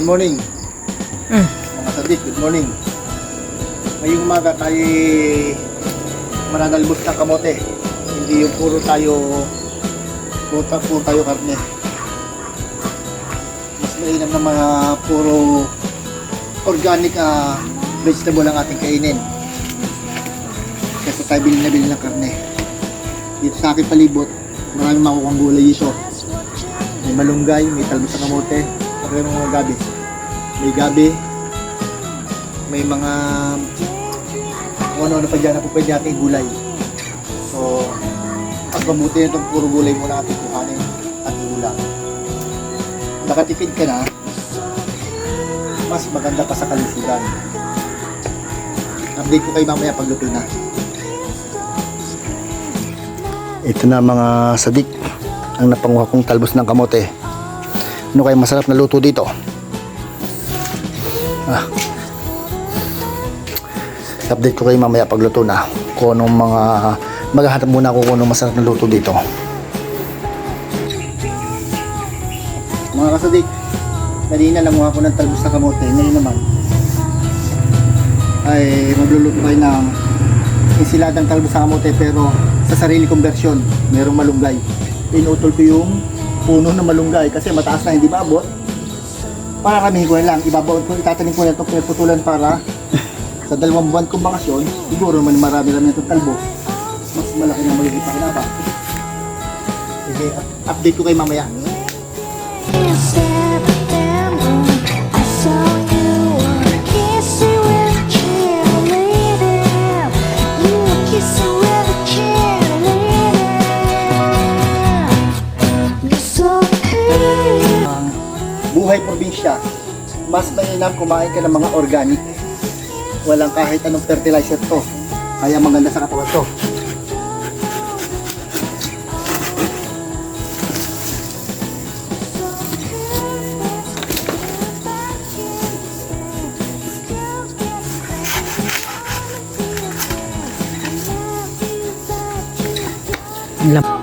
Good morning. Mga sadik, good morning. Ngayong umaga tayo mananalbos ng kamote. Hindi yung puro tayo karne. Mas mainam na mga puro organic vegetable ang ating kainin. Kasi tayo bilhin na bilhin ng karne. Dito sa aking palibot, maraming makukuhang gulay dito. May malunggay, may talbos ng kamote, may mga gabi. May gabi, may mga kung ano pa dyan na po pwede natin gulay. So, mas mabuti na itong puro gulay muna natin kuhanin at ulam. Nakatipid ka na, mas maganda pa sa kalusugan. Update ko kayo mamaya pagluto na. Ito na mga sadik, ang napanguha kong talbos ng kamote. Ano kayo masarap na luto dito? Update ko kayo mamaya pagluto na kung anong mga maghahanap muna ako kung anong masarap na luto dito. Mga kasadik, kanina languha ko ng talbos na kamote. Ngayon naman ay magluluto tayo ng insiladang talbos na kamote, pero sa sarili kong bersyon. Merong malunggay. Inutol ko yung puno ng malunggay kasi mataas na, hindi maabot. Para kamihin ko na lang, ibabaon ko, itatanim ko na itong pinagputulan para sa 2 buwan kong bakasyon, siguro man marami-rami itong talbos. Mas malaki na magiging pakinabang. Sige, update ko kayo mamaya. Buhay probinsya, mas mainam kumain ka ng mga organic. Walang kahit anong fertilizer to, kaya maganda sa katawan to. Lam.